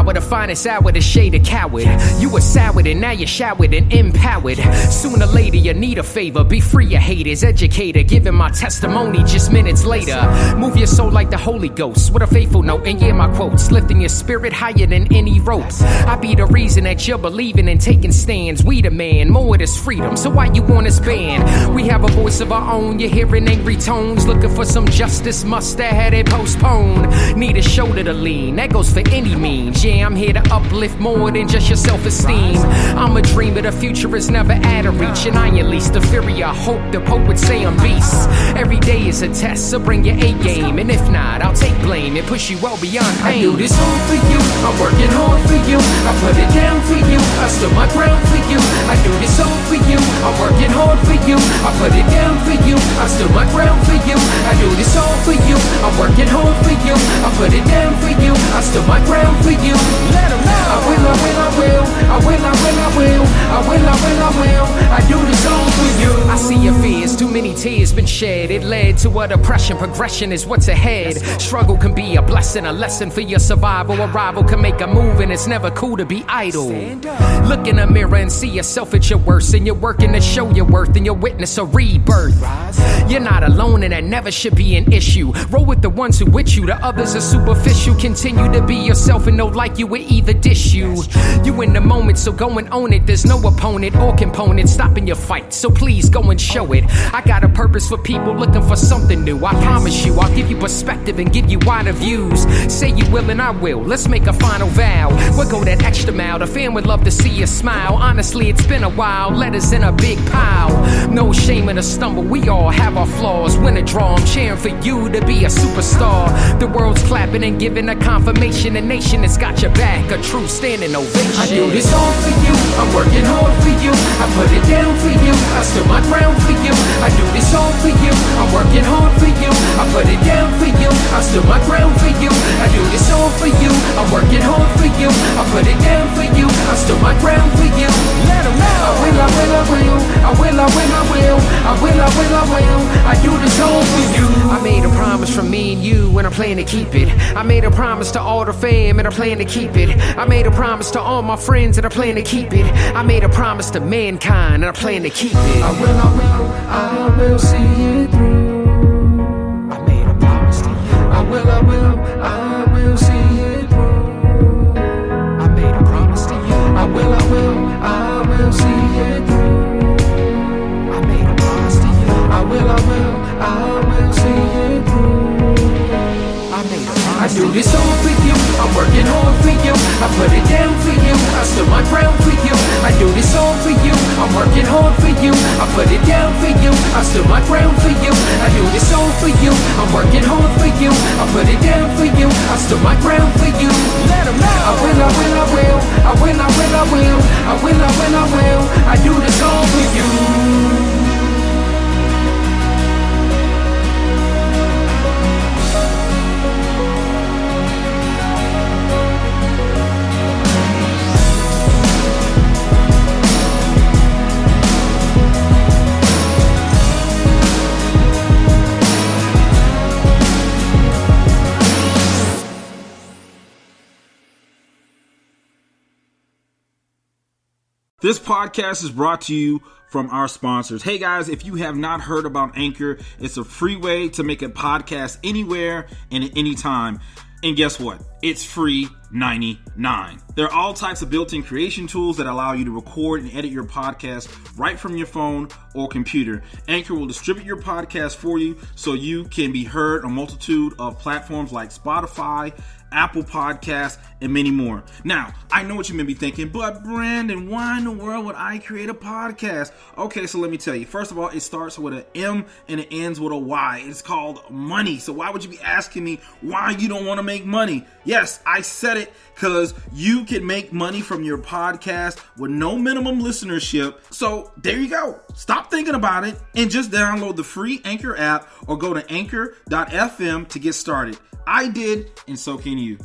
power to find us out with a shade of coward. You were soured and now you're showered and empowered. Sooner or later you need a favor. Be free of haters, educator, giving my testimony just minutes later. Move your soul like the Holy Ghost with a faithful note, and yeah, my quotes, lifting your spirit higher than any ropes. I be the reason that you're believing and taking stands. We demand more of this freedom, so why you want us banned? We have a voice of our own, you're hearing angry tones, looking for some justice, must have had it postponed. Need a shoulder to lean, that goes for any means. Yeah, I'm here to uplift more than just your self-esteem. I'm a dreamer, the future is never out of reach, and I unleash the fury I hope the Pope would say I'm beast. Every day is a test, so bring your A game, and if not, I'll take blame and push you well beyond pain. I do this all for you, I'm working hard for you, I put it down for you, I stood my ground for you. I do this all for you, I'm working hard for you, I put it down for you, I stood my ground for you. I do this all for you, I'm working hard for you, I put it down for you, I stood my ground for you. Let 'em know. I will, I will, I will, I will, I will, I will, I will, I will, I will, I do this all for you. I see your fears, too many tears been shed. It led to a depression, progression is what's ahead. Struggle can be a blessing, a lesson for your survival. A rival can make a move and it's never cool to be idle. Look in the mirror and see yourself at your worst, and you're working to show your worth, and you're witness a rebirth. You're not alone and that never should be an issue. Roll with the ones who with you, the others are superficial. Continue to be yourself and know like you will either dish you. You in the moment, so go and own it. There's no opponent or component stopping your fight, so please go and show it. I got a purpose for people looking for something new. I promise you, I'll give you perspective and give you wider views. Say you will and I will, let's make a final vow. We'll go that extra mile, the fan would love to see you smile. Honestly, it's been a while, letters in a big pile. No shame in a stumble, we all have our flaws. Win a draw, I'm cheering for you to be a superstar. The world's clapping and giving a confirmation. The nation has got your back, a true standing ovation. I do this all for you, I'm working hard for you, I put it down for you, I stood my ground for you. I do this all for you, I'm working hard for you, I put it down for you, I stood my ground for you. I do this all for you, I'm working hard for you, I put it down for you, I stood my ground for you. Let 'em know. I will, I will, I will, I will, I will, I will, I will, I will, I will, I do this all for you. I made a promise from me and you and I plan to keep it. I made a promise to all the fam and I plan to keep it. I made a promise to all my friends and I plan to keep it. I made a promise to mankind and I plan to keep it. I will see it through. I made a promise to you. I will see it through. I made a promise to you. I will see it through. I made a promise to you. I will see it through. I made a promise. I do this all for you, I'm working hard for you, I put it down for you, I stood my ground for you. I do this all for you, I'm working hard for you, I put it down for you, I stood my ground for you. I do this all for you, I'm working hard for you, I put it down for you, I stood my ground for you. Let 'em know. I will, I will, I will, I will, I will, I will, I will, I will, I will, I do this all for you. This podcast is brought to you from our sponsors. Hey guys, if you have not heard about Anchor, it's a free way to make a podcast anywhere and at any time. And guess what? It's free 99. There are all types of built-in creation tools that allow you to record and edit your podcast right from your phone or computer. Anchor will distribute your podcast for you so you can be heard on a multitude of platforms like Spotify, Apple Podcasts, and many more. Now, I know what you may be thinking, but Brandon, why in the world would I create a podcast? Okay, so let me tell you. First of all, it starts with an M and it ends with a Y. It's called money. So why would you be asking me why you don't want to make money? Yes, I said it because you can make money from your podcast with no minimum listenership. So there you go. Stop thinking about it and just download the free Anchor app or go to anchor.fm to get started. I did, and so can you.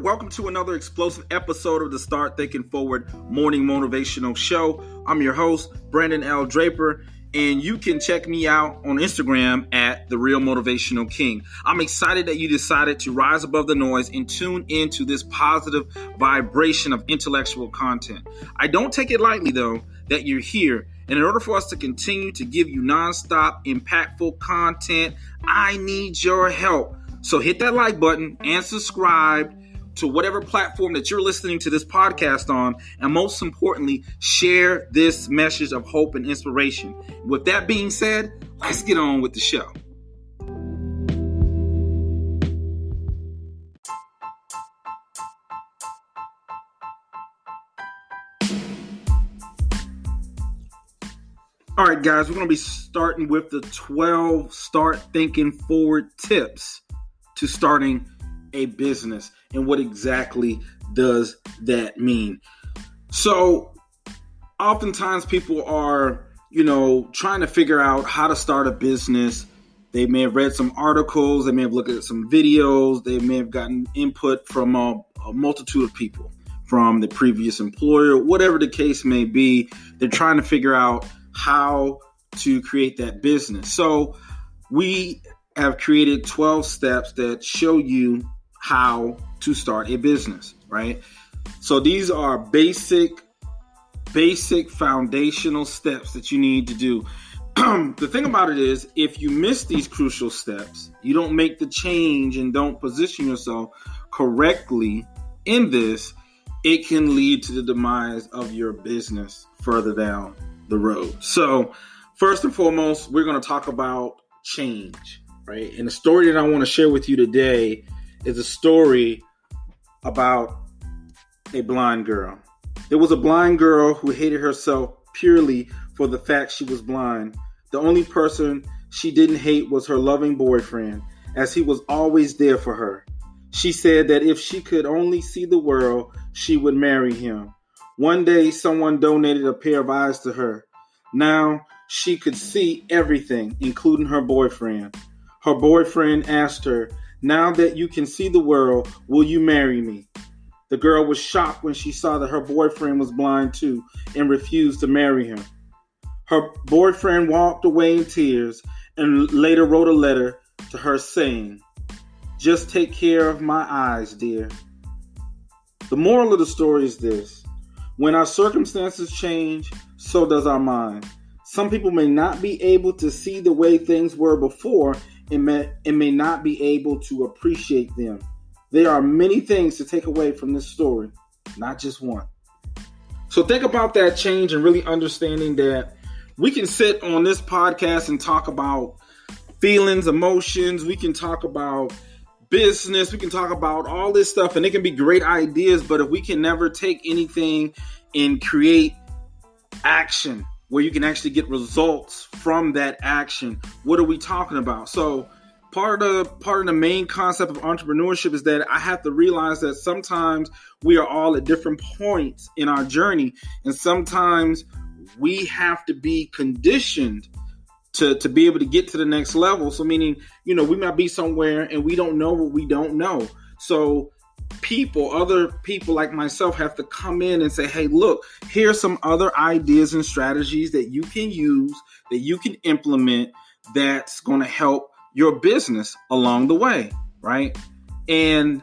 Welcome to another explosive episode of the Start Thinking Forward Morning Motivational Show. I'm your host, Brandon L. Draper, and you can check me out on Instagram at The Real Motivational King. I'm excited that you decided to rise above the noise and tune into this positive vibration of intellectual content. I don't take it lightly, though, that you're here. And in order for us to continue to give you nonstop, impactful content, I need your help. So hit that like button and subscribe to whatever platform that you're listening to this podcast on. And most importantly, share this message of hope and inspiration. With that being said, let's get on with the show. All right, guys, we're going to be starting with the 12 Start Thinking Forward tips to starting a business. And what exactly does that mean? So oftentimes people are, trying to figure out how to start a business. They may have read some articles. They may have looked at some videos. They may have gotten input from a multitude of people, from the previous employer, whatever the case may be. They're trying to figure out how to create that business. So we have created 12 steps that show you how to start a business, right? So these are basic foundational steps that you need to do. The thing about it is, if you miss these crucial steps, you don't make the change and don't position yourself correctly in this, it can lead to the demise of your business further down the road. So first and foremost, we're going to talk about change, right? And the story that I want to share with you today is a story about a blind girl. There was a blind girl who hated herself purely for the fact she was blind. The only person she didn't hate was her loving boyfriend, as he was always there for her. She said that if she could only see the world, she would marry him. One day, someone donated a pair of eyes to her. Now she could see everything, including her boyfriend. Her boyfriend asked her, "Now that you can see the world, will you marry me?" The girl was shocked when she saw that her boyfriend was blind too and refused to marry him. Her boyfriend walked away in tears and later wrote a letter to her saying, "Just take care of my eyes, dear." The moral of the story is this: when our circumstances change, so does our mind. Some people may not be able to see the way things were before and may not be able to appreciate them. There are many things to take away from this story, not just one. So think about that change and really understanding that we can sit on this podcast and talk about feelings, emotions. We can talk about business. We can talk about all this stuff, and it can be great ideas. But if we can never take anything and create action where you can actually get results from that action, what are we talking about? So part of the main concept of entrepreneurship is that I have to realize that sometimes we are all at different points in our journey, and sometimes we have to be conditioned to be able to get to the next level. So meaning, we might be somewhere and we don't know what we don't know. So other people like myself have to come in and say, "Hey, look, here's some other ideas and strategies that you can use, that you can implement, that's going to help your business along the way," right? And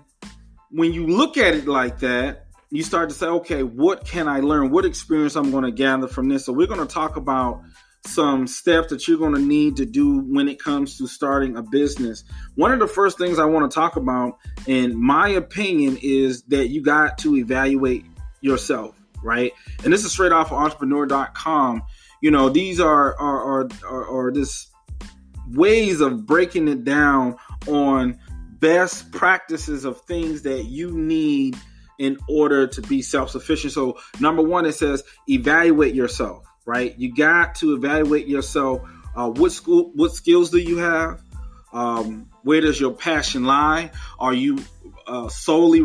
when you look at it like that, you start to say, okay, what can I learn? What experience I'm going to gather from this? So we're going to talk about some steps that you're going to need to do when it comes to starting a business. One of the first things I want to talk about, in my opinion, is that you got to evaluate yourself, right? And this is straight off of entrepreneur.com. These are this ways of breaking it down on best practices of things that you need in order to be self-sufficient. So number one, it says evaluate yourself, right? You got to evaluate yourself. What skills do you have? Where does your passion lie? Are you solely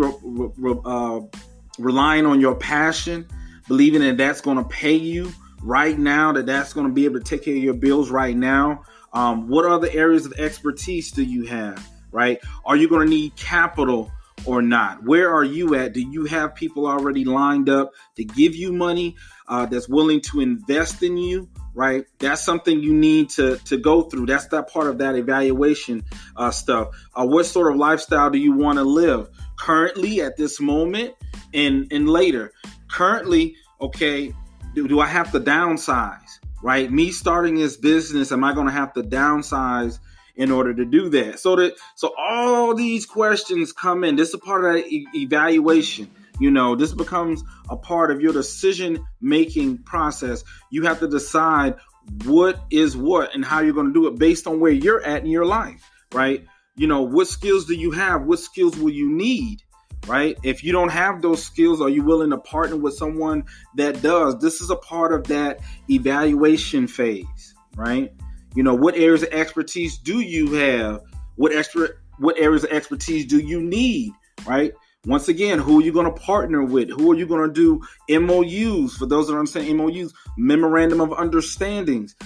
relying on your passion, believing that that's going to pay you right now, that's going to be able to take care of your bills right now? What other areas of expertise do you have, right? Are you going to need capital or not? Where are you at? Do you have people already lined up to give you money that's willing to invest in you? Right? That's something you need to go through. That's that part of that evaluation stuff. What sort of lifestyle do you want to live currently at this moment and later? Currently, okay, do I have to downsize? Right? Me starting this business, am I going to have to downsize in order to do that? So all these questions come in. This is a part of that evaluation. This becomes a part of your decision-making process. You have to decide what is what and how you're going to do it based on where you're at in your life, right? What skills do you have? What skills will you need, right? If you don't have those skills, are you willing to partner with someone that does? This is a part of that evaluation phase, right? What areas of expertise do you have? What areas of expertise do you need, right? Once again, who are you going to partner with? Who are you going to do MOUs? For those that don't understand MOUs, memorandum of understandings.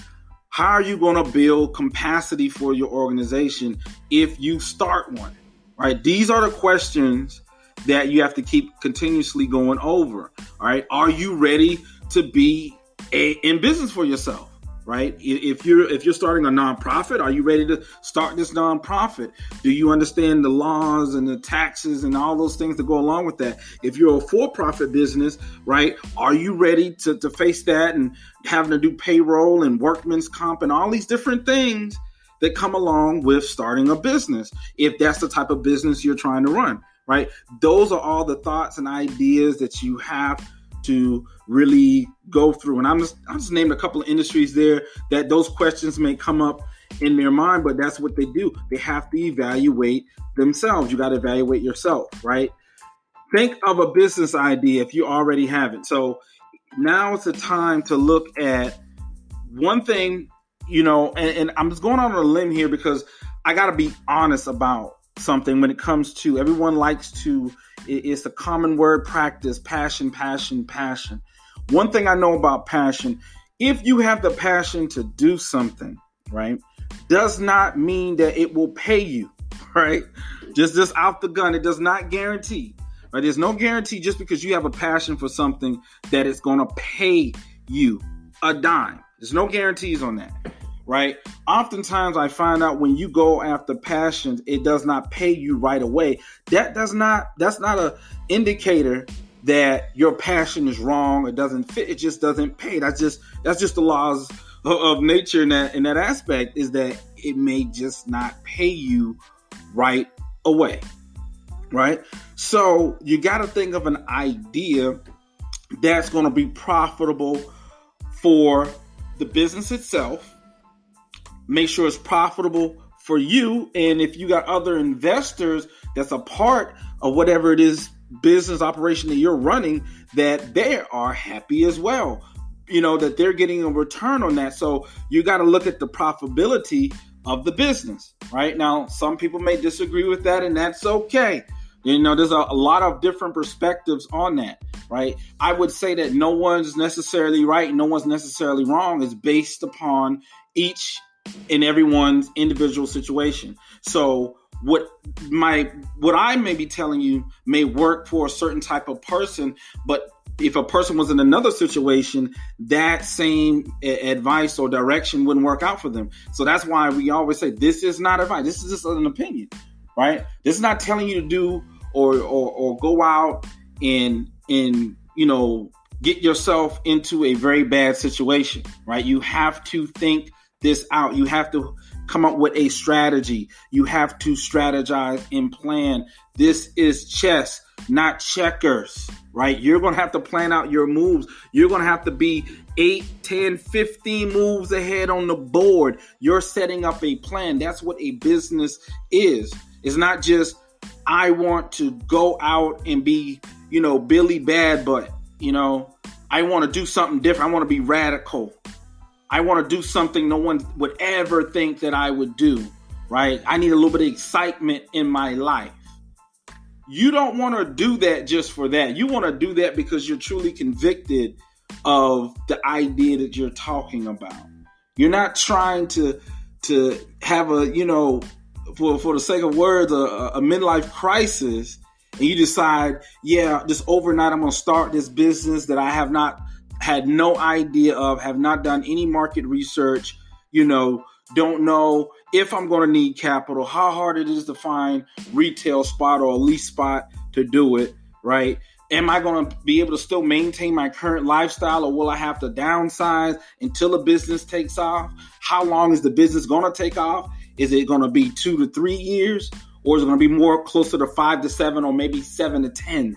How are you going to build capacity for your organization if you start one, right? These are the questions that you have to keep continuously going over, all right? Are you ready to be in business for yourself? Right? If you're starting a nonprofit, are you ready to start this nonprofit? Do you understand the laws and the taxes and all those things that go along with that? If you're a for-profit business, right? Are you ready to face that and having to do payroll and workman's comp and all these different things that come along with starting a business? If that's the type of business you're trying to run, right? Those are all the thoughts and ideas that you have to really go through. And I'm just named a couple of industries there that those questions may come up in their mind, but that's what they do. They have to evaluate themselves. You got to evaluate yourself, right? Think of a business idea if you already have it. So now it's the time to look at one thing, and I'm just going on a limb here because I got to be honest about something when it comes to everyone likes to, it's a common word practice, passion. One thing I know about passion, if you have the passion to do something, right, does not mean that it will pay you, right? Just out the gun, it does not guarantee, right? There's no guarantee just because you have a passion for something that it's going to pay you a dime. There's no guarantees on that, right? Oftentimes I find out when you go after passions, it does not pay you right away. That's not a indicator that your passion is wrong. It doesn't fit. It just doesn't pay. That's just the laws of nature in that aspect, is that it may just not pay you right away, right? So you got to think of an idea that's going to be profitable for the business itself. Make sure it's profitable for you. And if you got other investors that's a part of whatever it is business operation that you're running, that they are happy as well, that they're getting a return on that. So you got to look at the profitability of the business, right? Now, some people may disagree with that, and that's okay. There's a lot of different perspectives on that, right? I would say that no one's necessarily right, no one's necessarily wrong. It's based upon each and everyone's individual situation. So what I may be telling you may work for a certain type of person, but if a person was in another situation, that same advice or direction wouldn't work out for them. So that's why we always say this is not advice. This is just an opinion, right? This is not telling you to do or go out and get yourself into a very bad situation, right? You have to think this out. You have to come up with a strategy. You have to strategize and plan. This is chess, not checkers, right? You're going to have to plan out your moves. You're going to have to be 8, 10, 15 moves ahead on the board. You're setting up a plan. That's what a business is. It's not just, I want to go out and be, Billy Bad Butt. I want to do something different. I want to be radical. I want to do something no one would ever think that I would do, right? I need a little bit of excitement in my life. You don't want to do that just for that. You want to do that because you're truly convicted of the idea that you're talking about. You're not trying to have a, for the sake of words, a midlife crisis and you decide, yeah, just overnight I'm going to start this business that I have not had no idea of, have not done any market research, don't know if I'm going to need capital, how hard it is to find retail spot or a lease spot to do it, right? Am I going to be able to still maintain my current lifestyle, or will I have to downsize until the business takes off? How long is the business going to take off? Is it going to be 2 to 3 years, or is it going to be more closer to 5 to 7, or maybe 7 to 10?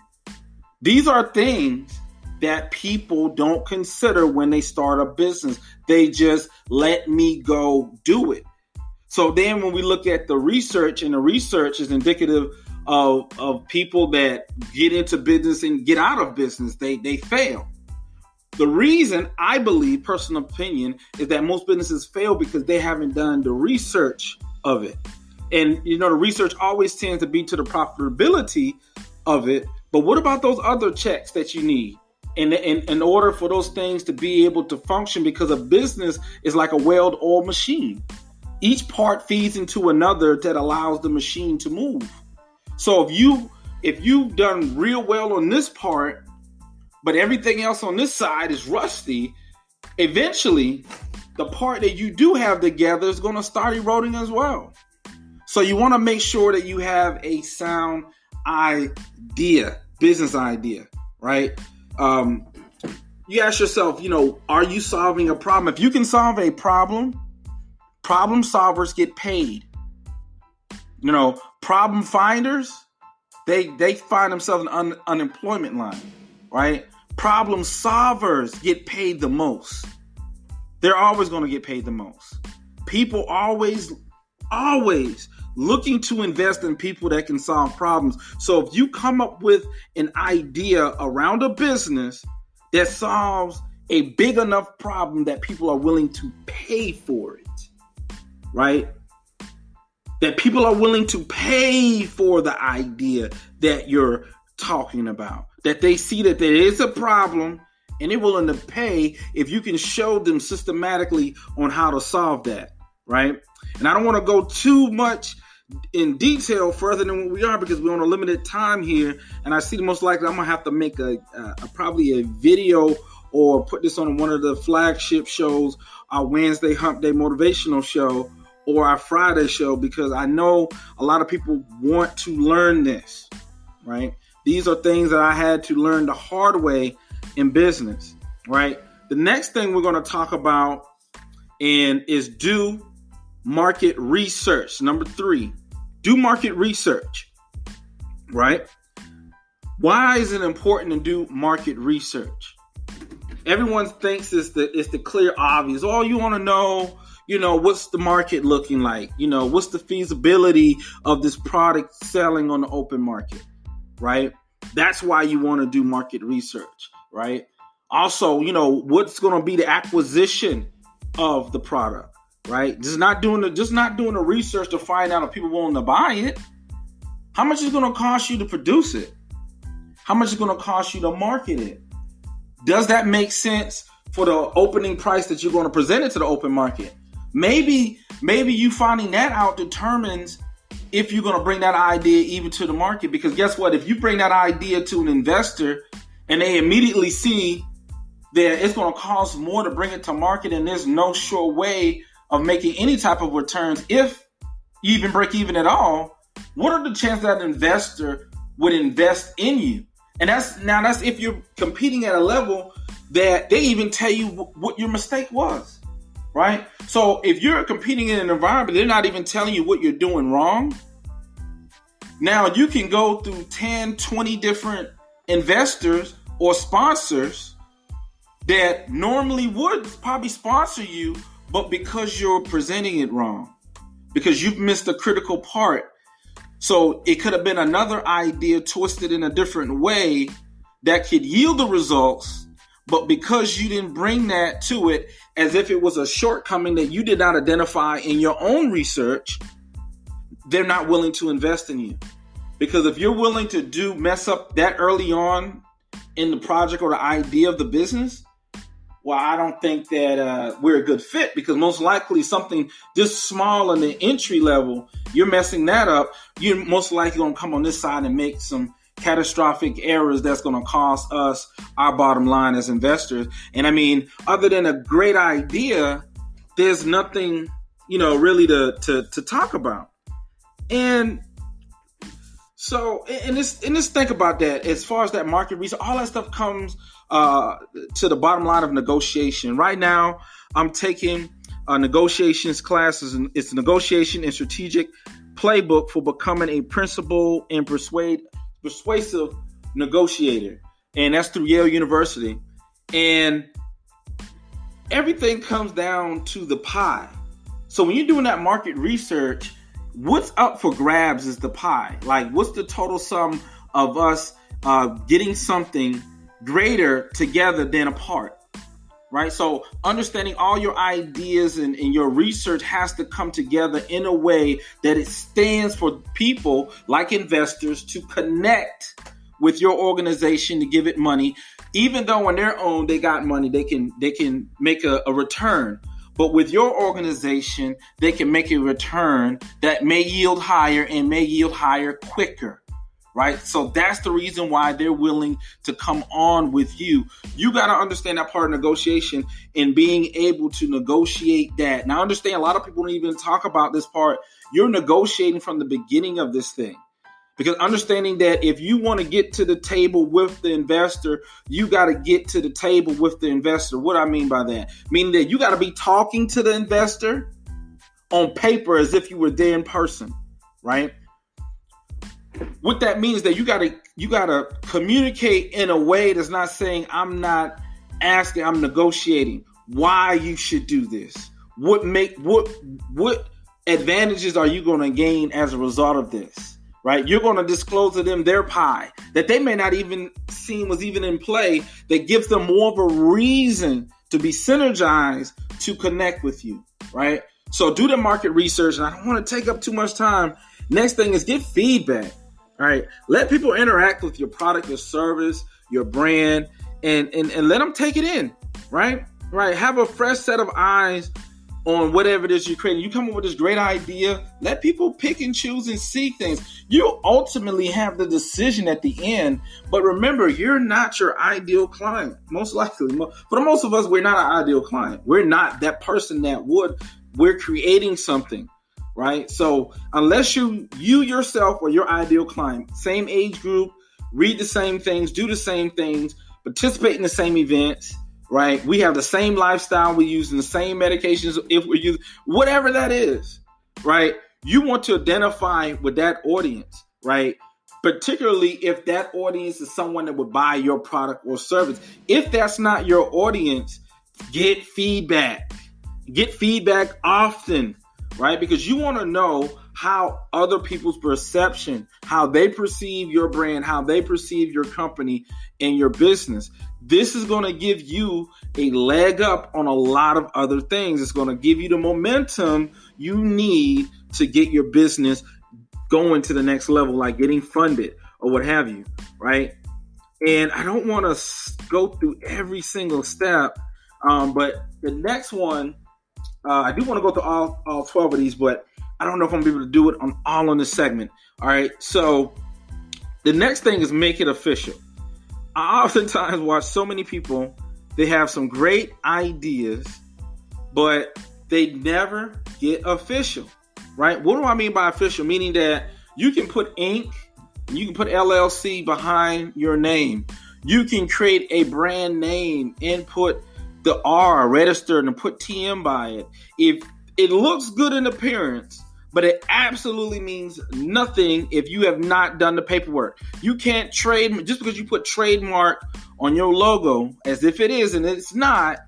These are things that people don't consider when they start a business. They just let me go do it. So then when we look at the research, and the research is indicative of people that get into business and get out of business, they fail. The reason, I believe, personal opinion, is that most businesses fail because they haven't done the research of it. And, the research always tends to be to the profitability of it. But what about those other checks that you need? In order for those things to be able to function, because a business is like a well-oiled machine. Each part feeds into another that allows the machine to move. So if you've done real well on this part, but everything else on this side is rusty, eventually the part that you do have together is going to start eroding as well. So you want to make sure that you have a sound idea, business idea, right? You ask yourself, are you solving a problem? If you can solve a problem, problem solvers get paid. Problem finders, they find themselves in the unemployment line, right? Problem solvers get paid the most. They're always going to get paid the most. People always looking to invest in people that can solve problems. So if you come up with an idea around a business that solves a big enough problem that people are willing to pay for it, right? That people are willing to pay for the idea that you're talking about, that they see that there is a problem and they're willing to pay if you can show them systematically on how to solve that, right? And I don't want to go too much in detail further than what we are, because we're on a limited time here. And I see the most likely I'm going to have to make probably a video or put this on one of the flagship shows, our Wednesday Hump Day Motivational Show, or our Friday show, because I know a lot of people want to learn this, right? These are things that I had to learn the hard way in business, right? The next thing we're going to talk about is do market research. Number 3, do market research, right? Why is it important to do market research? Everyone thinks it's the clear obvious. Oh, you want to know, what's the market looking like? What's the feasibility of this product selling on the open market, right? That's why you want to do market research, right? Also, what's going to be the acquisition of the product, right? Just not doing the research to find out if people willing to buy it. How much is it going to cost you to produce it? How much is it going to cost you to market it? Does that make sense for the opening price that you're going to present it to the open market? Maybe you finding that out determines if you're going to bring that idea even to the market. Because guess what? If you bring that idea to an investor and they immediately see that it's going to cost more to bring it to market and there's no sure way of making any type of returns, if you even break even at all, what are the chances that an investor would invest in you? And that's if you're competing at a level that they even tell you what your mistake was, right? So if you're competing in an environment, they're not even telling you what you're doing wrong. Now you can go through 10, 20 different investors or sponsors that normally would probably sponsor you, but because you're presenting it wrong, because you've missed a critical part. So it could have been another idea twisted in a different way that could yield the results, but because you didn't bring that to it as if it was a shortcoming that you did not identify in your own research, they're not willing to invest in you. Because if you're willing to mess up that early on in the project or the idea of the business, well, I don't think that we're a good fit, because most likely something this small in the entry level, you're messing that up. You're most likely going to come on this side and make some catastrophic errors that's going to cost us our bottom line as investors. And I mean, other than a great idea, there's nothing, really to talk about. And so, and just think about that. As far as that market research, all that stuff comes to the bottom line of negotiation. Right now, I'm taking negotiations classes, and it's a negotiation and strategic playbook for becoming a principled and persuasive negotiator. And that's through Yale University. And everything comes down to the pie. So when you're doing that market research, what's up for grabs is the pie. Like, what's the total sum of us getting something greater together than apart, right? So understanding all your ideas and your research has to come together in a way that it stands for people like investors to connect with your organization to give it money. Even though on their own they got money, they can make a return. But with your organization, they can make a return that may yield higher and may yield higher quicker, right? So that's the reason why they're willing to come on with you. You got to understand that part of negotiation and being able to negotiate that. Now, understand, a lot of people don't even talk about this part. You're negotiating from the beginning of this thing. Because understanding that if you want to get to the table with the investor, you got to get to the table with the investor. What I mean by that? Meaning that you got to be talking to the investor on paper as if you were there in person, right? What that means that you got to communicate in a way that's not saying, I'm not asking, I'm negotiating why you should do this. What advantages are you going to gain as a result of this? Right? You're going to disclose to them their pie that they may not even seen was even in play, that gives them more of a reason to be synergized to connect with you, right? So do the market research, and I don't want to take up too much time. Next thing is get feedback, all right? Let people interact with your product, your service, your brand, and let them take it in, right? Right? Have a fresh set of eyes on whatever it is you're creating. You come up with this great idea, let people pick and choose and see things. You ultimately have the decision at the end, but remember, you're not your ideal client. Most likely, for most of us, we're not an ideal client. We're not that person that would. We're creating something, right? So unless you yourself are your ideal client, same age group, read the same things, do the same things, participate in the same events, right? We have the same lifestyle. We're using the same medications. If we're using whatever that is, right? You want to identify with that audience, right? Particularly if that audience is someone that would buy your product or service. If that's not your audience, get feedback. Get feedback often, right? Because you want to know how other people's perception, how they perceive your brand, how they perceive your company and your business. This is going to give you a leg up on a lot of other things. It's going to give you the momentum you need to get your business going to the next level, like getting funded or what have you, right? And I don't want to go through every single step, but the next one, I do want to go through all 12 of these, but I don't know if I'm going to be able to do it all on this segment. All right. So the next thing is make it official. I oftentimes watch so many people, they have some great ideas, but they never get official, right? What do I mean by official? Meaning that you can put Inc., you can put LLC behind your name. You can create a brand name and put the R registered and put TM by it. If it looks good in appearance, but it absolutely means nothing if you have not done the paperwork. You can't trade, just because you put trademark on your logo as if it is and it's not,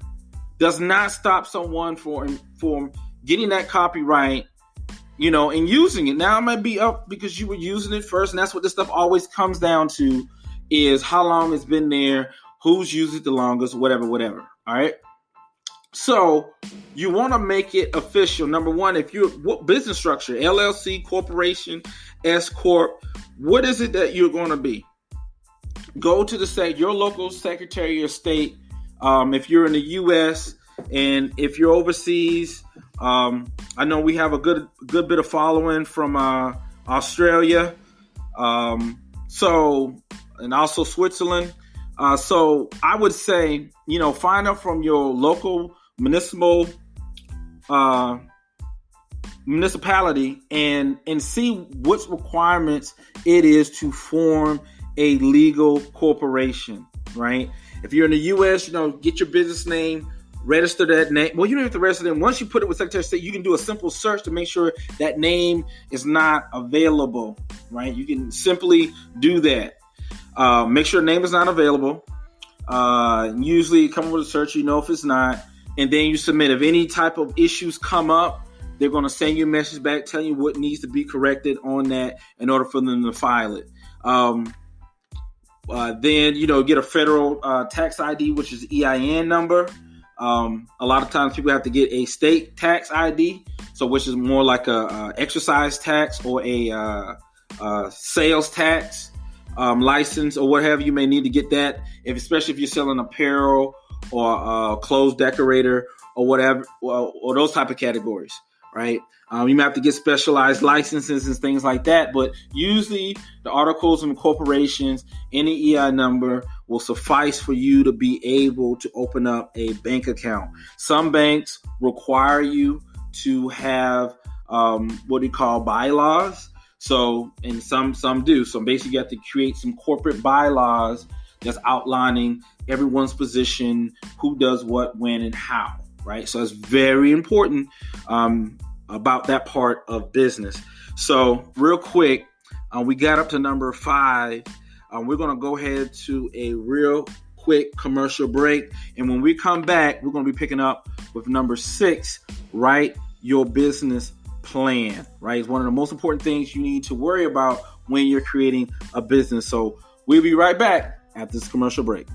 does not stop someone from getting that copyright, and using it. Now it might be up because you were using it first, and that's what this stuff always comes down to, is how long it's been there, who's used it the longest, whatever. All right. So you want to make it official. Number one, if you're what business structure, LLC, corporation, S Corp, what is it that you're going to be? Go to your local Secretary of State. If you're in the U.S. and if you're overseas, I know we have a good bit of following from Australia. So, and also Switzerland. So I would say, find out from your local municipality and see what requirements it is to form a legal corporation, right? If you're in the U.S., get your business name, register that name. Well, you don't have to register it. Once you put it with Secretary of State, you can do a simple search to make sure that name is not available, right? You can simply do that. Make sure the name is not available. Usually come with a search, if it's not, and then you submit. If any type of issues come up, they're going to send you a message back telling you what needs to be corrected on that in order for them to file it. Then, get a federal tax ID, which is EIN number. A lot of times people have to get a state tax ID, which is more like a exercise tax or a sales tax license or what have you. You may need to get that, especially if you're selling apparel or clothes decorator or whatever, or those type of categories, right? You may have to get specialized licenses and things like that, but usually the articles of incorporations, any EI number will suffice for you to be able to open up a bank account. Some banks require you to have what we call bylaws. So, and some do. So basically you have to create some corporate bylaws that's outlining everyone's position, who does what, when, and how, right? So it's very important about that part of business. So real quick, we got up to number 5. We're going to go ahead to a real quick commercial break. And when we come back, we're going to be picking up with number 6, write your business plan, right? It's one of the most important things you need to worry about when you're creating a business. So we'll be right back after this commercial break.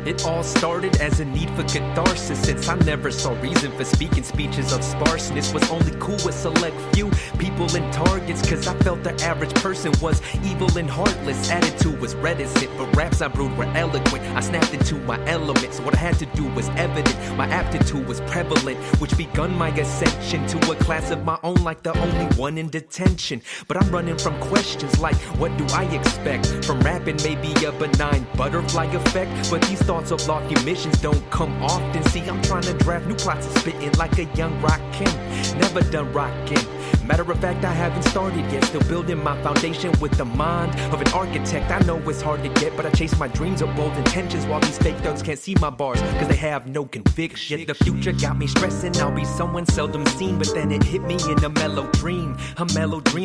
It all started as a need for catharsis, since I never saw reason for speaking speeches of sparseness. Was only cool with select few people and targets, cause I felt the average person was evil and heartless. Attitude was reticent, but raps I brewed were eloquent. I snapped into my elements, what I had to do was evident. My aptitude was prevalent, which begun my ascension to a class of my own, like the only one in detention. But I'm running from questions like, what do I expect from rapping? Maybe a benign butterfly effect, but these thoughts of lofty missions don't come often. See, I'm trying to draft new plots and spitting like a young rockin'. Never done rockin'. Matter of fact, I haven't started yet. Still building my foundation with the mind of an architect. I know it's hard to get, but I chase my dreams of bold intentions, while these fake thugs can't see my bars cause they have no conviction. The future got me stressing, I'll be someone seldom seen, but then it hit me in a mellow dream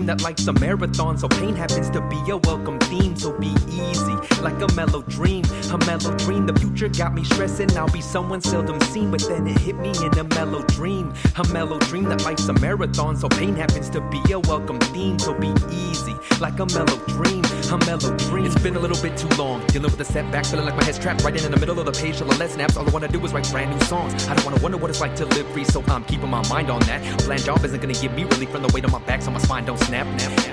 that life's a marathon, so pain happens to be a welcome theme. So be easy, like a mellow dream. The future got me stressing, I'll be someone seldom seen, but then it hit me in a mellow dream that life's a marathon, so pain happens to be a welcome theme. So be easy, like a mellow dream. It's been a little bit too long, dealing with the setbacks, feeling like my head's trapped right in the middle of the page till the lead snaps. All I wanna do is write brand new songs. I don't wanna wonder what it's like to live free, so I'm keeping my mind on that. A bland job isn't gonna give me relief from the weight on my back, so my spine don't snap.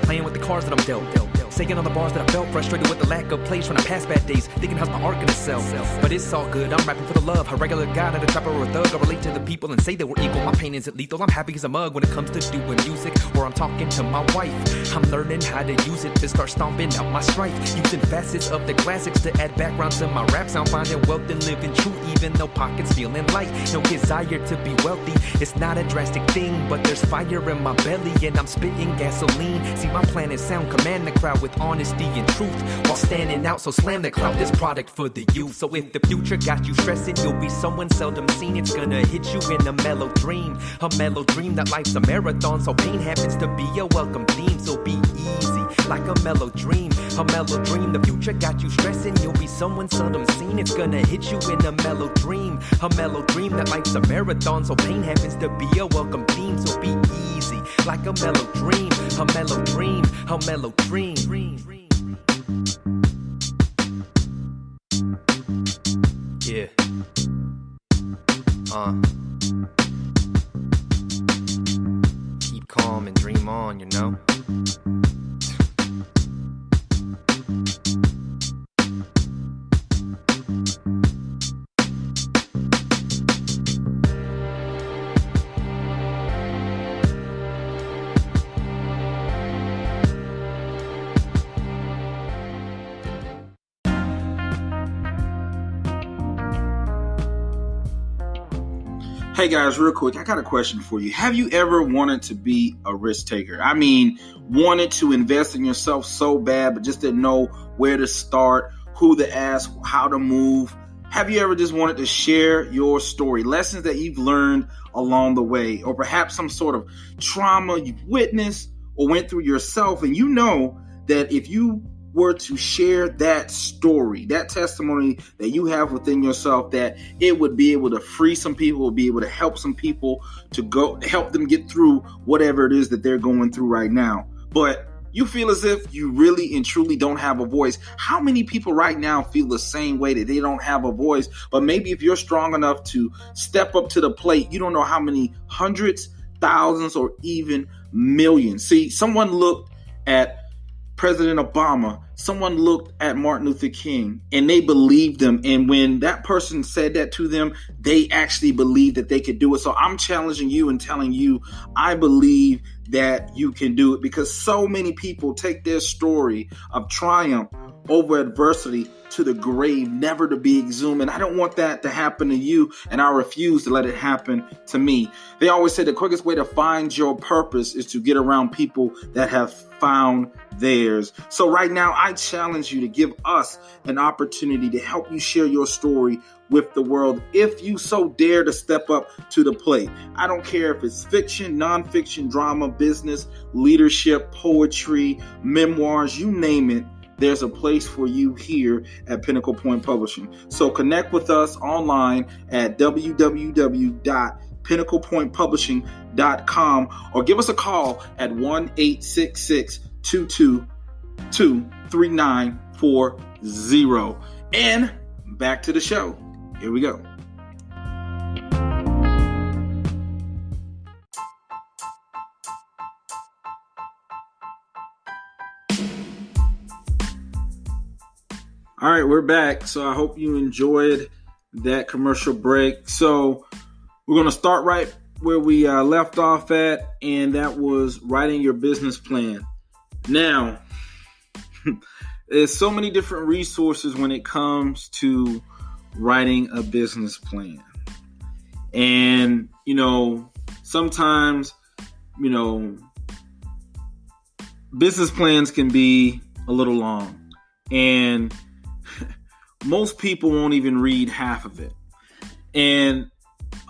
Playing with the cards that I'm dealt. Saying on the bars that I felt, frustrated with the lack of plays, trying to pass bad days, thinking how's my art gonna sell. But it's all good, I'm rapping for the love. A regular guy, not a trapper or a thug. I relate to the people and say they were equal. My pain isn't lethal, I'm happy as a mug when it comes to doing music, or I'm talking to my wife. I'm learning how to use it to start stomping out my strife, using facets of the classics to add background to my raps. I'm finding wealth and living true, even though pockets feeling light. No desire to be wealthy, it's not a drastic thing, but there's fire in my belly and I'm spitting gasoline. See, my plan is sound, command the crowd with honesty and truth, while standing out, so slam the cloud, this product for the youth. So if the future got you stressing, you'll be someone seldom seen. It's gonna hit you in a mellow dream that life's a marathon, so pain happens to be a welcome theme. So be easy, like a mellow dream. The future got you stressing, you'll be someone seldom seen. It's gonna hit you in a mellow dream that life's a marathon, so pain happens to be a welcome theme. So be easy, like a mellow dream. Yeah. Keep calm and dream on, Hey guys, real quick, I got a question for you. Have you ever wanted to be a risk taker? I mean, wanted to invest in yourself so bad, but just didn't know where to start, who to ask, how to move? Have you ever just wanted to share your story, lessons that you've learned along the way, or perhaps some sort of trauma you've witnessed or went through yourself, and you know that if you were to share that story, that testimony that you have within yourself, that it would be able to free some people, would be able to help some people to go help them get through whatever it is that they're going through right now. But you feel as if you really and truly don't have a voice. How many people right now feel the same way, that they don't have a voice? But maybe if you're strong enough to step up to the plate, you don't know how many hundreds, thousands, or even millions. See, someone looked at President Obama, someone looked at Martin Luther King, and they believed them. And when that person said that to them, they actually believed that they could do it. So I'm challenging you and telling you, I believe that you can do it, because so many people take their story of triumph over adversity to the grave, never to be exhumed. And I don't want that to happen to you, and I refuse to let it happen to me. They always say the quickest way to find your purpose is to get around people that have found theirs. So right now, I challenge you to give us an opportunity to help you share your story with the world, if you so dare to step up to the plate. I don't care if it's fiction, nonfiction, drama, business, leadership, poetry, memoirs, you name it. There's a place for you here at Pinnacle Point Publishing. So connect with us online at www.pinnaclepointpublishing.com or give us a call at 1-866-222-3940. And back to the show. Here we go. All right, we're back. So I hope you enjoyed that commercial break. So we're going to start right where we left off at, and that was writing your business plan. Now, there's so many different resources when it comes to writing a business plan. And, sometimes, business plans can be a little long, and most people won't even read half of it. And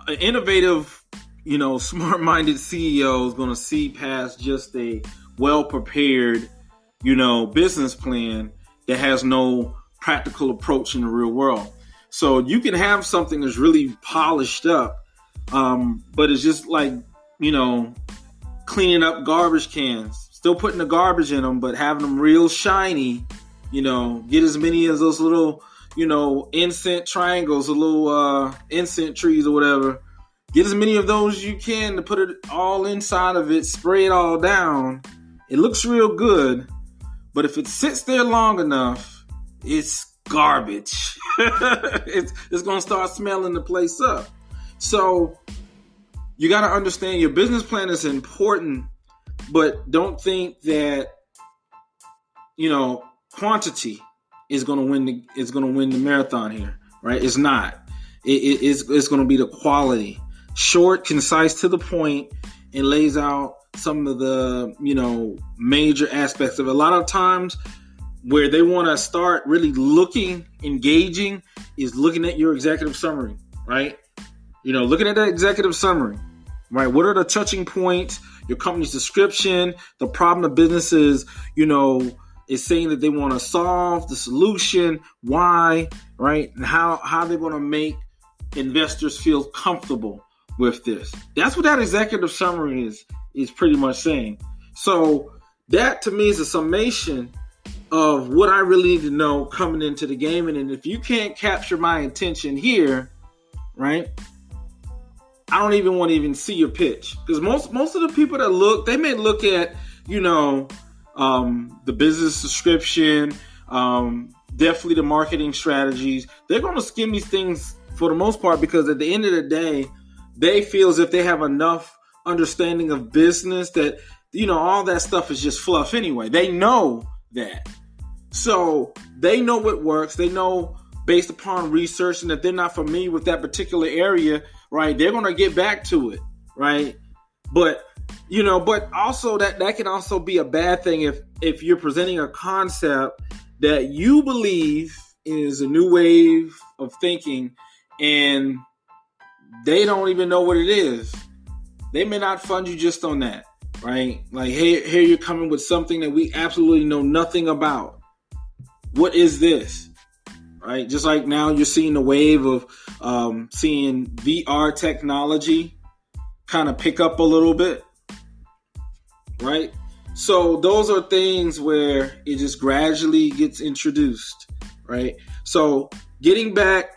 an innovative, smart-minded CEO is going to see past just a well-prepared, business plan that has no practical approach in the real world. So you can have something that's really polished up, but it's just like, cleaning up garbage cans, still putting the garbage in them, but having them real shiny. Get as many of those little, incense triangles, or little incense trees or whatever. Get as many of those as you can to put it all inside of it, spray it all down. It looks real good, but if it sits there long enough, it's garbage. It's going to start smelling the place up. So you got to understand your business plan is important, but don't think that, quantity is going to win the marathon here, right? It's not. It's going to be the quality. Short, concise, to the point, and lays out some of the, major aspects of it. A lot of times where they want to start really engaging is looking at your executive summary, right? Looking at that executive summary, right? What are the touching points? Your company's description, the problem the business is saying that they want to solve, the solution, why, right? And how they're going to make investors feel comfortable with this. That's what that executive summary is pretty much saying. So that to me is a summation of what I really need to know coming into the game. And if you can't capture my attention here, right, I don't even want to even see your pitch. Because most of the people that look, they may look at, the business description, definitely the marketing strategies. They're going to skim these things for the most part, because at the end of the day, they feel as if they have enough understanding of business that, all that stuff is just fluff anyway. They know that. So they know what works. They know based upon research, and if they're not familiar with that particular area, right? They're going to get back to it, right? But but also that can also be a bad thing if you're presenting a concept that you believe is a new wave of thinking and they don't even know what it is. They may not fund you just on that, right? Like, hey, here you're coming with something that we absolutely know nothing about. What is this? Right? Just like now you're seeing the wave of seeing VR technology kind of pick up a little bit, right? So those are things where it just gradually gets introduced, right? So getting back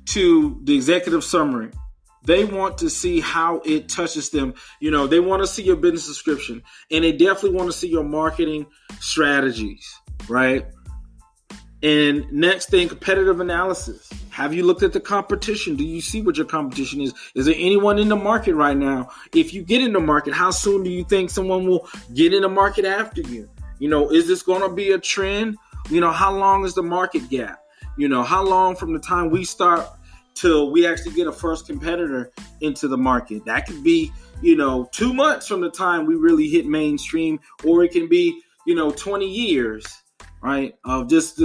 to the executive summary, they want to see how it touches them. They want to see your business description, and they definitely want to see your marketing strategies, right? And next thing, competitive analysis. Have you looked at the competition? Do you see what your competition is? Is there anyone in the market right now? If you get in the market, how soon do you think someone will get in the market after you? Is this going to be a trend? How long is the market gap? How long from the time we start till we actually get a first competitor into the market? That could be, 2 months from the time we really hit mainstream, or it can be, 20 years. Right, of just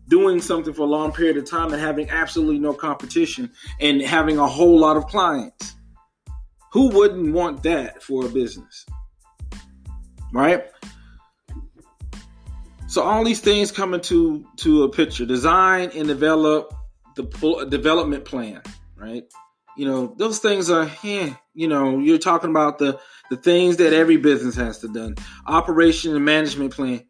doing something for a long period of time and having absolutely no competition and having a whole lot of clients. Who wouldn't want that for a business? Right? So all these things come into a picture. Design and develop the development plan, right? Those things are, you're talking about the things that every business has to do. Operation and management plan,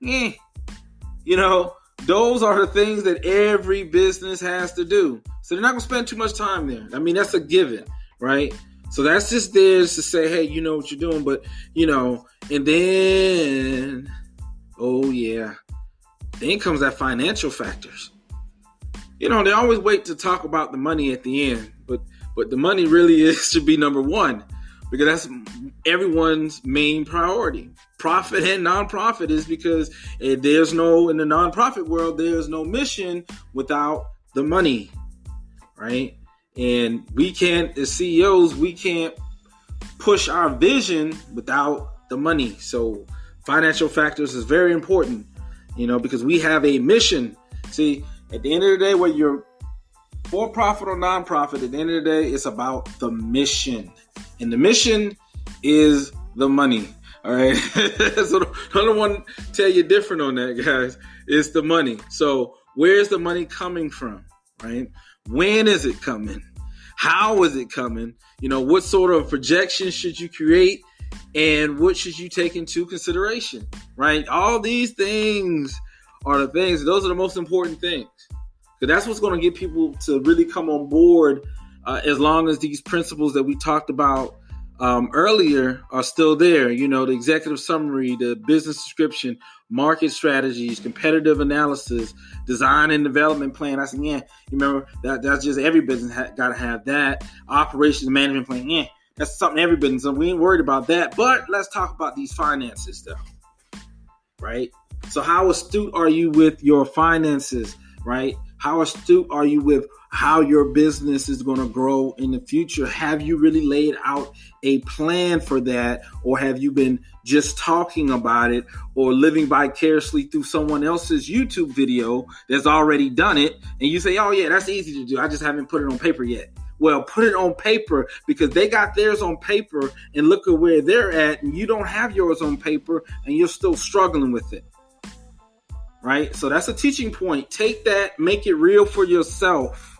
those are the things that every business has to do. So they're not going to spend too much time there. I mean, that's a given, right? So that's just there to say, hey, you know what you're doing. But, and then, then comes that financial factors. They always wait to talk about the money at the end. But the money really should be number one, because that's everyone's main priority. Profit and nonprofit is because in the nonprofit world, there's no mission without the money, right? And we can't, as CEOs, we can't push our vision without the money. So financial factors is very important, because we have a mission. See, at the end of the day, whether you're for profit or nonprofit, at the end of the day, it's about the mission. And the mission is the money. All right. So I don't want to tell you different on that, guys. It's the money. So where's the money coming from? Right? When is it coming? How is it coming? What sort of projections should you create? And what should you take into consideration? Right? All these things are the things. Those are the most important things. Because that's what's going to get people to really come on board, as long as these principles that we talked about earlier are still there. The executive summary, the business description, market strategies, competitive analysis, design and development plan. I said, you remember that's just every business got to have that. Operations management plan. That's something every business. So we ain't worried about that. But let's talk about these finances, though. Right? So how astute are you with your finances? Right? How astute are you with how your business is going to grow in the future? Have you really laid out a plan for that? Or have you been just talking about it or living vicariously through someone else's YouTube video that's already done it? And you say, oh yeah, that's easy to do. I just haven't put it on paper yet. Well, put it on paper, because they got theirs on paper and look at where they're at, and you don't have yours on paper and you're still struggling with it. Right? So that's a teaching point. Take that, make it real for yourself.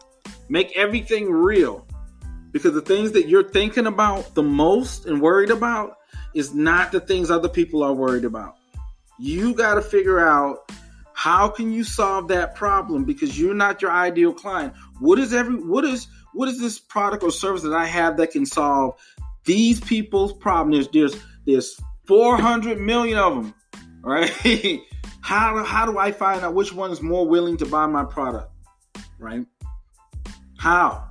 Make everything real. Because the things that you're thinking about the most and worried about is not the things other people are worried about. You got to figure out, how can you solve that problem? Because you're not your ideal client. What is this product or service that I have that can solve these people's problem? There's 400 million of them. Right? How do I find out which one is more willing to buy my product? Right? How?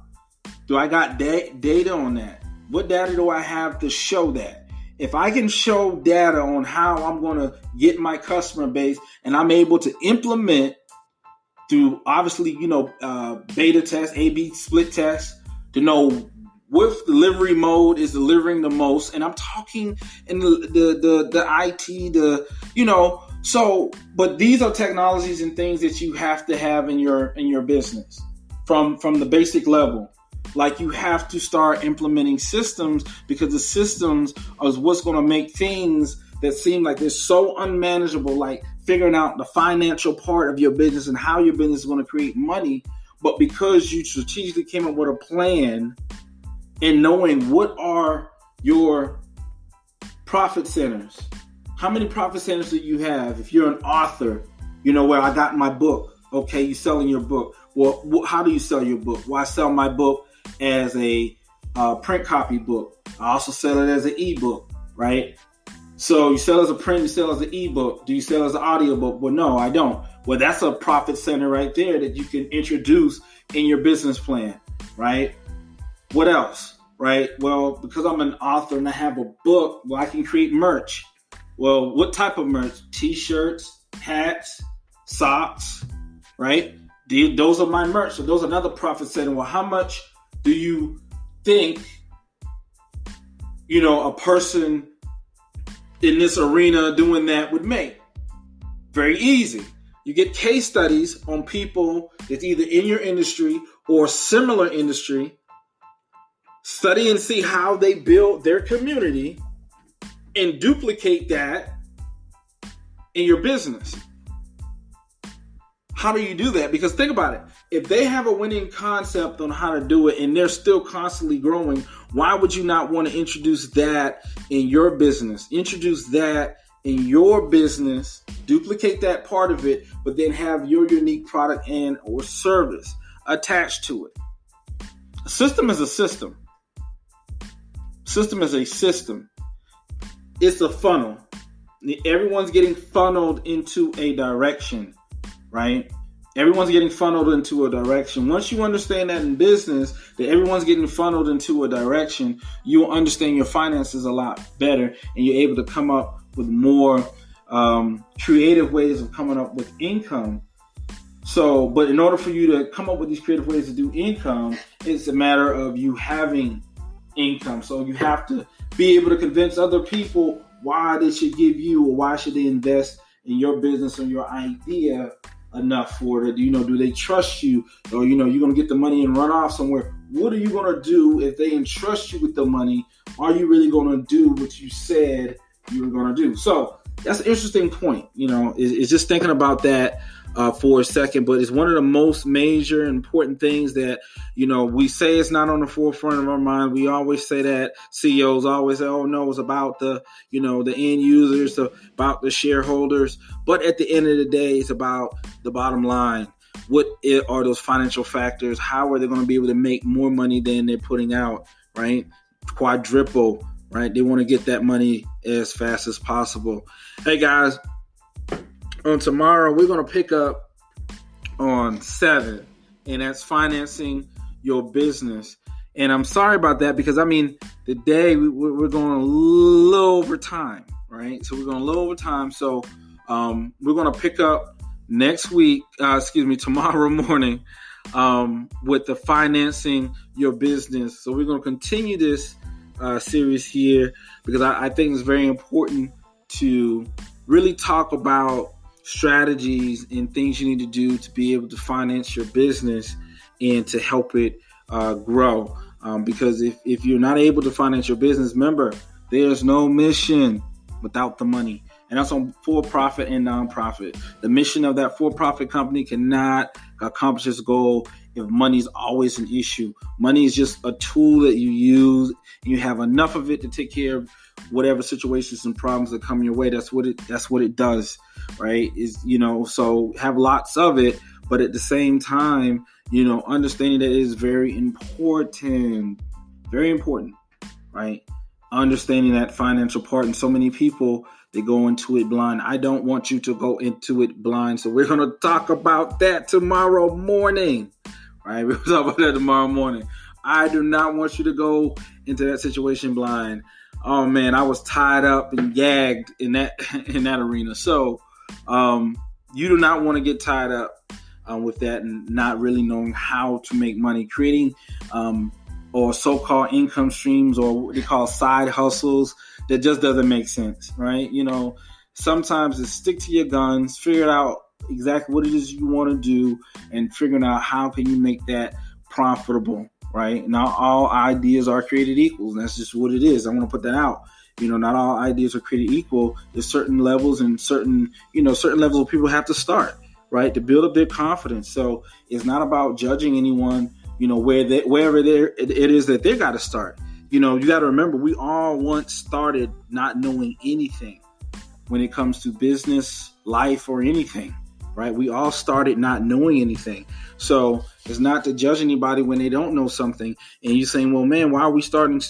Do I got data on that? What data do I have to show that? If I can show data on how I'm going to get my customer base, and I'm able to implement through, obviously, beta test, A/B split test, to know with delivery mode is delivering the most. And I'm talking in the IT, but these are technologies and things that you have to have in your business from the basic level. Like, you have to start implementing systems, because the systems is what's going to make things that seem like they're so unmanageable, like figuring out the financial part of your business and how your business is going to create money. But because you strategically came up with a plan and knowing what are your profit centers, how many profit centers do you have? If you're an author, where I got my book. Okay, you're selling your book. Well, how do you sell your book? Well, I sell my book as a print copy book. I also sell it as an ebook, right? So you sell as a print, you sell as an ebook. Do you sell as an audiobook? Well, no, I don't. Well, that's a profit center right there that you can introduce in your business plan, right? What else, right? Well, because I'm an author and I have a book, well, I can create merch. Well, what type of merch? T-shirts, hats, socks, right? Those are my merch. So those are another profit center. Well, how much do you think, a person in this arena doing that would make? Very easy. You get case studies on people that's either in your industry or similar industry. Study and see how they build their community and duplicate that in your business. How do you do that? Because think about it. If they have a winning concept on how to do it and they're still constantly growing, why would you not want to introduce that in your business? Introduce that in your business, duplicate that part of it, but then have your unique product and or service attached to it. A system is a system. System is a system. It's a funnel. Everyone's getting funneled into a direction, right? Everyone's getting funneled into a direction. Once you understand that in business, that everyone's getting funneled into a direction, you'll understand your finances a lot better, and you're able to come up with more creative ways of coming up with income. So, but in order for you to come up with these creative ways to do income, it's a matter of you having income. So you have to be able to convince other people why they should give you, or why should they invest in your business or your idea enough for it. Do they trust you? Or, you're going to get the money and run off somewhere. What are you going to do if they entrust you with the money? Are you really going to do what you said you were going to do? So that's an interesting point. Is just thinking about that for a second, but it's one of the most major important things that, we say it's not on the forefront of our mind. We always say that. CEOs always say, oh no, it's about the end users, about the shareholders. But at the end of the day, it's about the bottom line. What are those financial factors? How are they going to be able to make more money than they're putting out, right? Quadruple, right? They want to get that money as fast as possible. Hey guys, on tomorrow, we're going to pick up on 7, and that's financing your business. And I'm sorry about that, because today we're going a little over time, right? So we're going a little over time. So we're going to pick up tomorrow morning with the financing your business. So we're going to continue this series here, because I think it's very important to really talk about strategies and things you need to do to be able to finance your business and to help it grow. Because if you're not able to finance your business, remember, there's no mission without the money. And that's on for-profit and non-profit. The mission of that for-profit company cannot accomplish its goal if money is always an issue. Money is just a tool that you use, and you have enough of it to take care of whatever situations and problems that come your way. That's what it does, right? So have lots of it, but at the same time, understanding that it is very important, right? Understanding that financial part, and so many people, they go into it blind. I don't want you to go into it blind. So we're going to talk about that tomorrow morning, right? We'll talk about that tomorrow morning. I do not want you to go into that situation blind. Oh man, I was tied up and gagged in that arena. So you do not want to get tied up with that and not really knowing how to make money. Creating or so-called income streams, or what they call side hustles, that just doesn't make sense, right? Sometimes it's stick to your guns, figure out exactly what it is you want to do, and figuring out how can you make that profitable, right? Not all ideas are created equal, and that's just what it is. I want to put that out. Not all ideas are created equal. There's certain levels and certain levels of people have to start, right, to build up their confidence. So it's not about judging anyone, wherever it is that they got to start. You got to remember, we all once started not knowing anything when it comes to business, life, or anything, right? We all started not knowing anything. So it's not to judge anybody when they don't know something. And you're saying, well, man, why are we starting,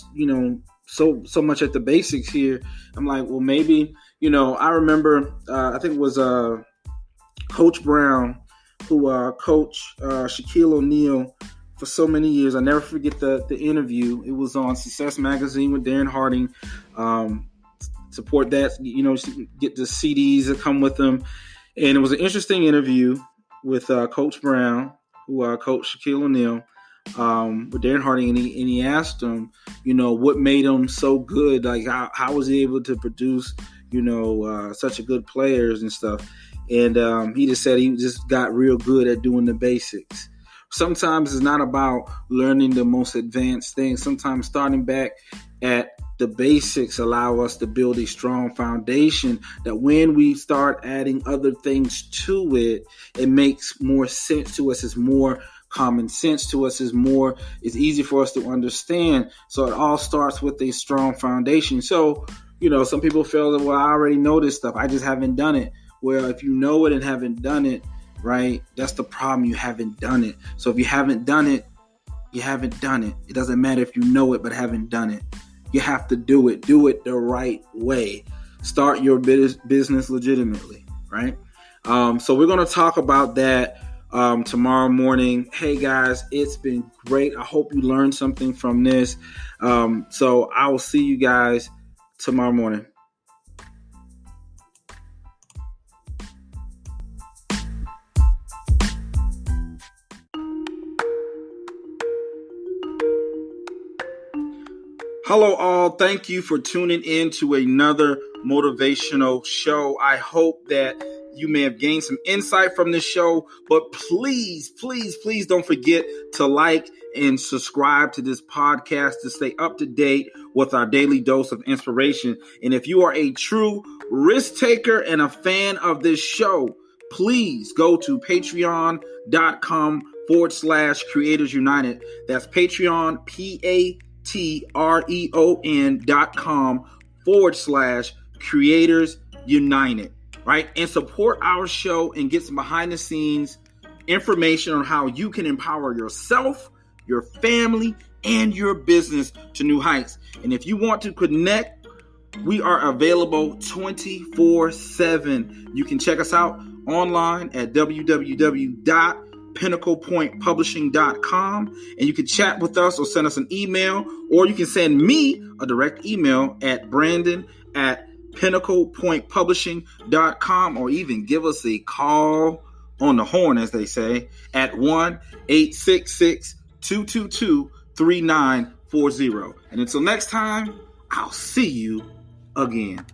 so much at the basics here? I'm like, well, maybe, I remember, I think it was Coach Brown who coached Shaquille O'Neal for so many years. I never forget the interview. It was on Success Magazine with Darren Harding. Support that, get the CDs that come with them. And it was an interesting interview with Coach Brown, who coached Shaquille O'Neal, with Darren Harding, and he asked him, what made him so good? Like, how was he able to produce, such a good players and stuff? And he just said he just got real good at doing the basics. Sometimes it's not about learning the most advanced things. Sometimes starting back at the basics allow us to build a strong foundation that when we start adding other things to it, it makes more sense to us. It's more common sense to us. It's easy for us to understand. So it all starts with a strong foundation. So, some people feel that, well, I already know this stuff, I just haven't done it. Well, if you know it and haven't done it, right, that's the problem. You haven't done it. So if you haven't done it, you haven't done it. It doesn't matter if you know it but haven't done it. You have to do it. Do it the right way. Start your business legitimately, right? So we're going to talk about that tomorrow morning. Hey, guys, it's been great. I hope you learned something from this. So I will see you guys tomorrow morning. Hello, all. Thank you for tuning in to another motivational show. I hope that you may have gained some insight from this show, but please, please, please don't forget to like and subscribe to this podcast to stay up to date with our daily dose of inspiration. And if you are a true risk taker and a fan of this show, please go to patreon.com/Creators United. That's Patreon, patreon.com/Creators United, right? And support our show and get some behind the scenes information on how you can empower yourself, your family, and your business to new heights. And if you want to connect, we are available 24/7. You can check us out online at www.pinnaclepointpublishing.com, and you can chat with us or send us an email, or you can send me a direct email at brandon@pinnaclepointpublishing.com, or even give us a call on the horn, as they say, at 1-866-222-3940. And until next time, I'll see you again.